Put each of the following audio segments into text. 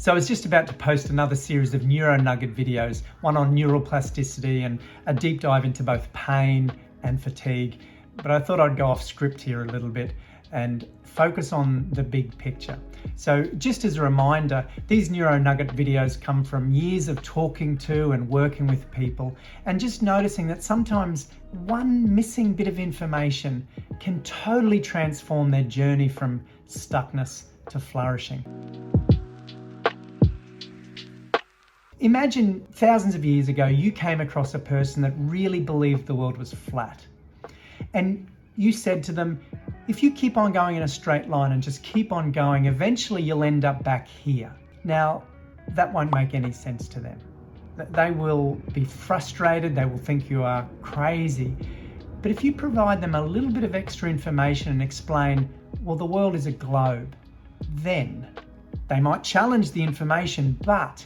So I was just about to post another series of Neuro Nugget videos, one on neuroplasticity and a deep dive into both pain and fatigue. But I thought I'd go off script here a little bit and focus on the big picture. So just as a reminder, these Neuro Nugget videos come from years of talking to and working with people and just noticing that sometimes one missing bit of information can totally transform their journey from stuckness to flourishing. Imagine thousands of years ago, you came across a person that really believed the world was flat. And you said to them, if you keep on going in a straight line and just keep on going, eventually you'll end up back here. Now, that won't make any sense to them. They will be frustrated, they will think you are crazy. But if you provide them a little bit of extra information and explain, well, the world is a globe, then they might challenge the information, but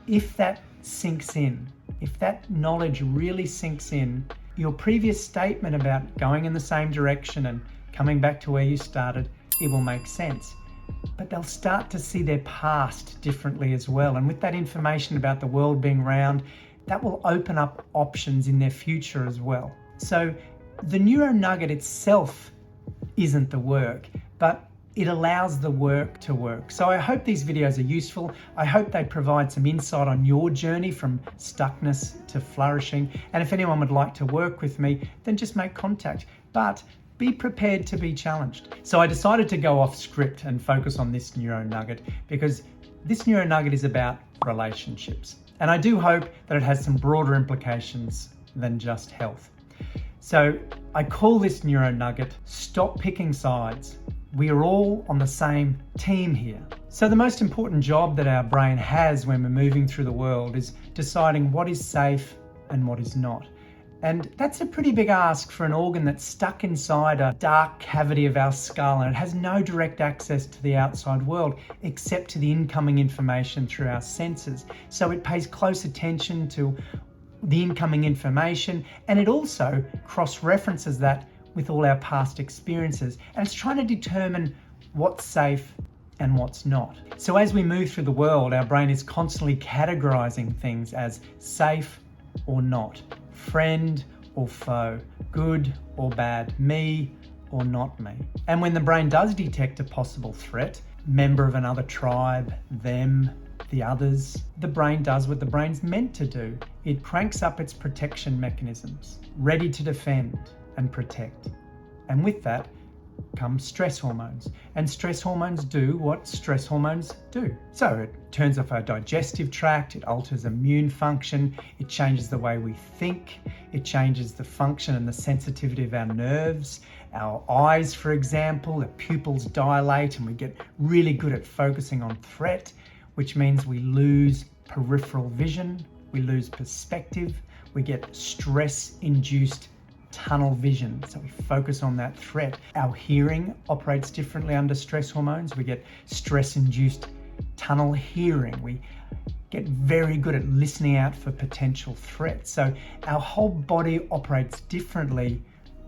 if that sinks in, if that knowledge really sinks in, your previous statement about going in the same direction and coming back to where you started, it will make sense. But they'll start to see their past differently as well. And with that information about the world being round, that will open up options in their future as well. So the Neuro Nugget itself isn't the work, but it allows the work to work. So I hope these videos are useful. I hope they provide some insight on your journey from stuckness to flourishing. And if anyone would like to work with me, then just make contact. But be prepared to be challenged. So I decided to go off script and focus on this Neuro Nugget because this Neuro Nugget is about relationships. And I do hope that it has some broader implications than just health. So I call this Neuro Nugget, Stop Picking Sides. We are all on the same team here. So the most important job that our brain has when we're moving through the world is deciding what is safe and what is not. And that's a pretty big ask for an organ that's stuck inside a dark cavity of our skull and it has no direct access to the outside world except to the incoming information through our senses. So it pays close attention to the incoming information and it also cross-references that with all our past experiences. And it's trying to determine what's safe and what's not. So as we move through the world, our brain is constantly categorizing things as safe or not, friend or foe, good or bad, me or not me. And when the brain does detect a possible threat, member of another tribe, them, the others, the brain does what the brain's meant to do. It cranks up its protection mechanisms, ready to defend and protect. And with that comes stress hormones. And stress hormones do what stress hormones do. So it turns off our digestive tract, it alters immune function, it changes the way we think, it changes the function and the sensitivity of our nerves. Our eyes, for example, the pupils dilate and we get really good at focusing on threat, which means we lose peripheral vision, we lose perspective, we get stress-induced tunnel vision, so we focus on that threat. Our hearing operates differently under stress hormones. We get stress-induced tunnel hearing. We get very good at listening out for potential threats. So our whole body operates differently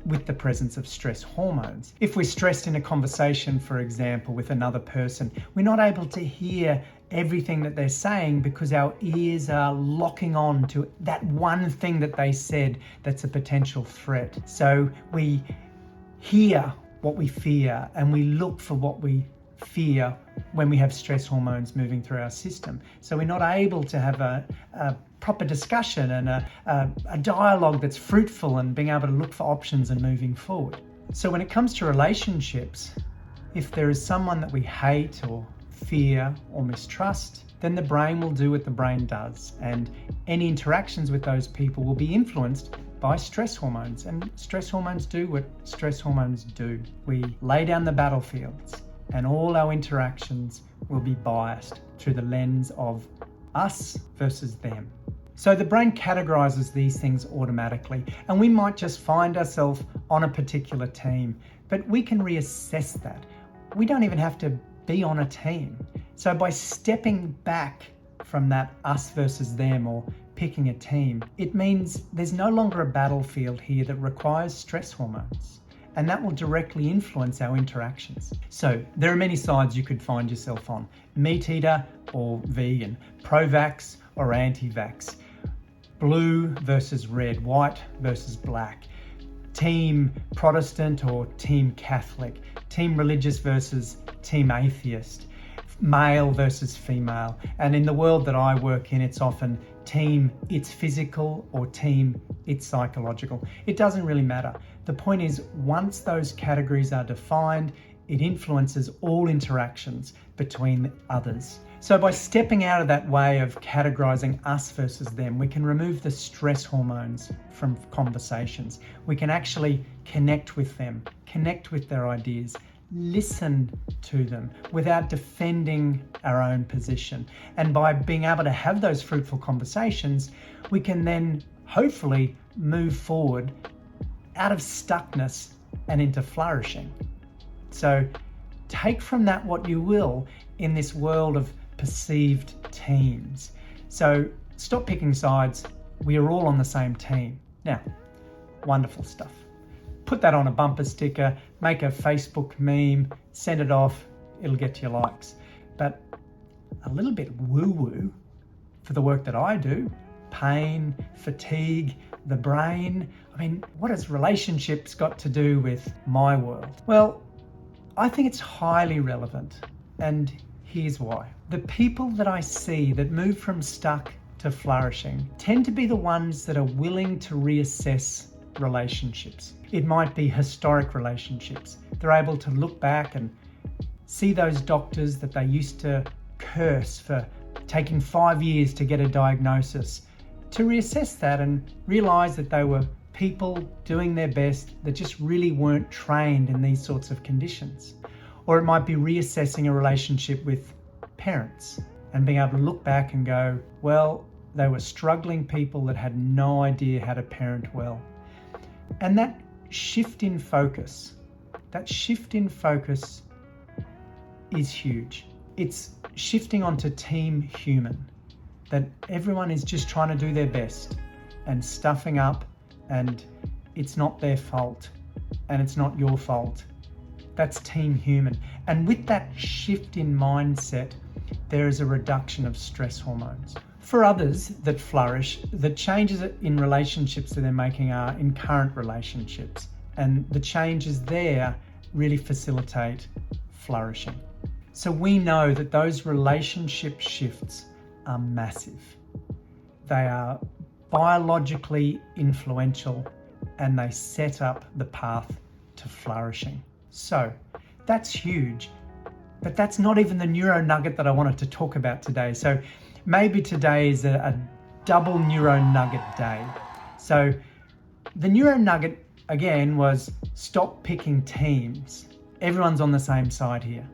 with the presence of stress hormones. If we're stressed in a conversation, for example, with another person, we're not able to hear everything that they're saying because our ears are locking on to that one thing that they said that's a potential threat. So we hear what we fear and we look for what we fear when we have stress hormones moving through our system. So we're not able to have a proper discussion and a dialogue that's fruitful and being able to look for options and moving forward. So when it comes to relationships, if there is someone that we hate or fear or mistrust, then the brain will do what the brain does, and any interactions with those people will be influenced by stress hormones, and stress hormones do what stress hormones do. We lay down the battlefields and all our interactions will be biased through the lens of us versus them. So the brain categorizes these things automatically, and we might just find ourselves on a particular team, but we can reassess that. We don't even have to be on a team. So by stepping back from that us versus them or picking a team, it means there's no longer a battlefield here that requires stress hormones. and that will directly influence our interactions. So there are many sides you could find yourself on: meat eater or vegan, pro-vax or anti-vax, blue versus red, white versus black, team Protestant or team Catholic, team religious versus team atheist, male versus female. And in the world that I work in, it's often team it's physical or team it's psychological. It doesn't really matter. The point is, once those categories are defined, it influences all interactions between others. So by stepping out of that way of categorizing us versus them, we can remove the stress hormones from conversations. We can actually connect with them, connect with their ideas, listen to them without defending our own position. And by being able to have those fruitful conversations, we can then hopefully move forward out of stuckness and into flourishing. So take from that what you will in this world of perceived teams. So stop picking sides. We are all on the same team. Now, wonderful stuff. Put that on a bumper sticker, make a Facebook meme, send it off, it'll get your likes. But a little bit woo-woo for the work that I do, pain, fatigue, the brain. I mean, what has relationships got to do with my world? Well, I think it's highly relevant, and here's why. The people that I see that move from stuck to flourishing tend to be the ones that are willing to reassess relationships. It might be historic relationships. They're able to look back and see those doctors that they used to curse for taking 5 years to get a diagnosis, to reassess that and realize that they were people doing their best that just really weren't trained in these sorts of conditions. Or it might be reassessing a relationship with parents and being able to look back and go, well, they were struggling people that had no idea how to parent well. And that shift in focus is huge. It's shifting onto team human, that everyone is just trying to do their best and stuffing up, and it's not their fault and it's not your fault. That's team human. And with that shift in mindset, there is a reduction of stress hormones. For others that flourish, the changes in relationships that they're making are in current relationships, and the changes there really facilitate flourishing. So we know that those relationship shifts are massive. They are biologically influential, and they set up the path to flourishing. So that's huge, but that's not even the neuro nugget that I wanted to talk about today. So maybe today is a double neuro nugget day. So the neuro nugget again was stop picking teams. Everyone's on the same side here.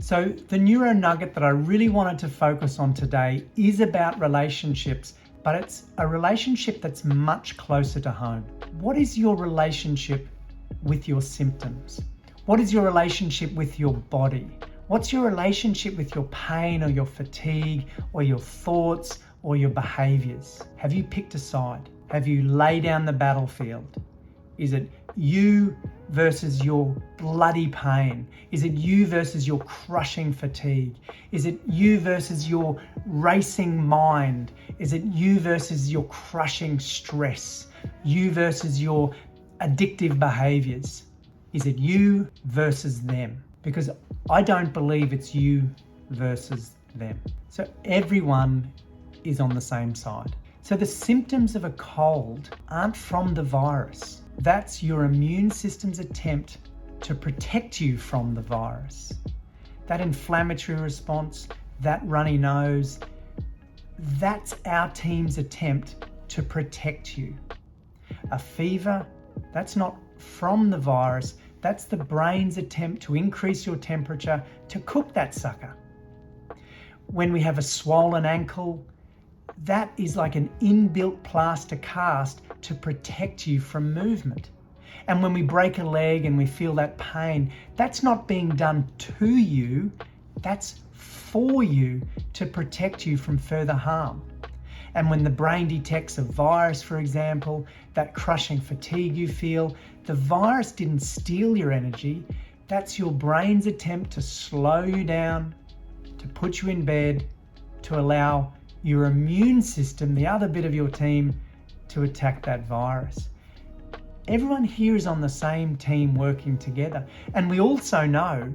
So the neuro nugget that I really wanted to focus on today is about relationships, but it's a relationship that's much closer to home. What is your relationship with your symptoms? What is your relationship with your body? What's your relationship with your pain or your fatigue or your thoughts or your behaviors? Have you picked a side? Have you laid down the battlefield? Is it you versus your bloody pain? Is it you versus your crushing fatigue? Is it you versus your racing mind? Is it you versus your crushing stress? You versus your addictive behaviors? Is it you versus them? Because I don't believe it's you versus them. So everyone is on the same side. So the symptoms of a cold aren't from the virus. That's your immune system's attempt to protect you from the virus. That inflammatory response, that runny nose, that's our team's attempt to protect you. A fever, that's not from the virus, that's the brain's attempt to increase your temperature to cook that sucker. When we have a swollen ankle, that is like an inbuilt plaster cast to protect you from movement. And when we break a leg and we feel that pain, that's not being done to you, that's for you to protect you from further harm. And when the brain detects a virus, for example, that crushing fatigue you feel, the virus didn't steal your energy. That's your brain's attempt to slow you down, to put you in bed, to allow your immune system, the other bit of your team, to attack that virus. Everyone here is on the same team working together. And we also know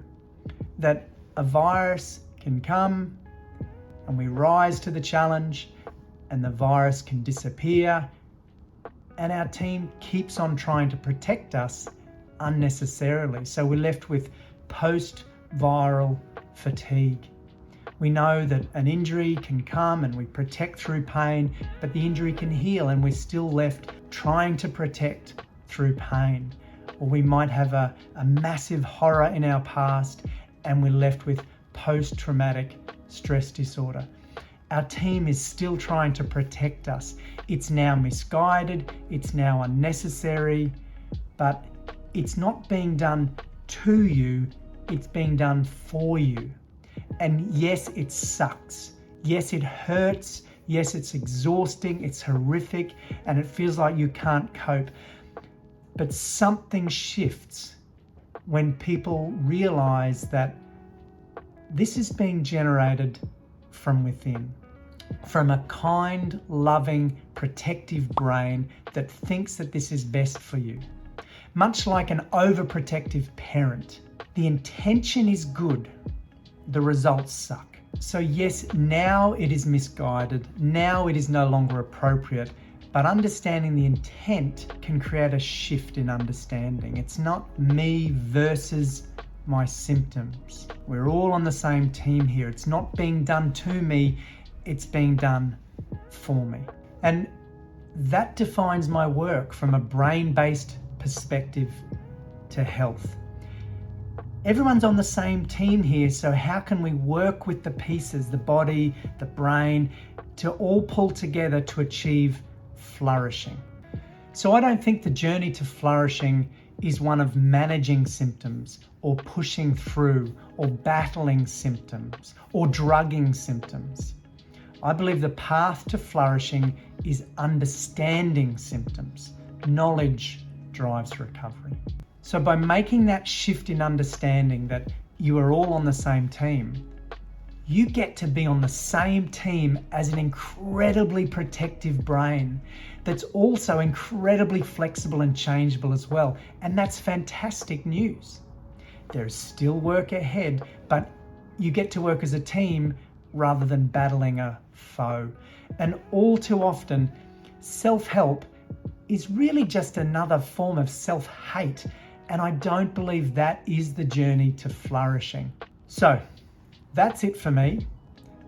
that a virus can come and we rise to the challenge and the virus can disappear, and our team keeps on trying to protect us unnecessarily. So we're left with post-viral fatigue. We know that an injury can come and we protect through pain, but the injury can heal and we're still left trying to protect through pain. Or we might have a massive horror in our past and we're left with post-traumatic stress disorder. Our team is still trying to protect us. It's now misguided, it's now unnecessary, but it's not being done to you, it's being done for you. And yes, it sucks. Yes, it hurts. Yes, it's exhausting, it's horrific, and it feels like you can't cope. But something shifts when people realize that this is being generated from within, from a kind, loving, protective brain that thinks that this is best for you. Much like an overprotective parent, the intention is good, the results suck. So yes, now it is misguided, now it is no longer appropriate, but understanding the intent can create a shift in understanding. It's not me versus my symptoms. We're all on the same team here. It's not being done to me, it's being done for me. And that defines my work from a brain-based perspective to health. Everyone's on the same team here, so how can we work with the pieces, the body, the brain, to all pull together to achieve flourishing? So I don't think the journey to flourishing is one of managing symptoms or pushing through or battling symptoms or drugging symptoms. I believe the path to flourishing is understanding symptoms. Knowledge drives recovery. So by making that shift in understanding that you are all on the same team, you get to be on the same team as an incredibly protective brain that's also incredibly flexible and changeable as well. And that's fantastic news. There's still work ahead, but you get to work as a team rather than battling a foe. And all too often, self-help is really just another form of self-hate. And I don't believe that is the journey to flourishing. So that's it for me.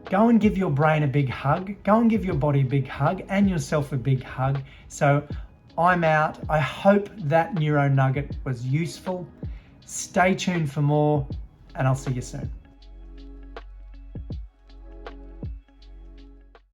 Go and give your brain a big hug. Go and give your body a big hug and yourself a big hug. So I'm out. I hope that Neuro Nugget was useful. Stay tuned for more, and I'll see you soon.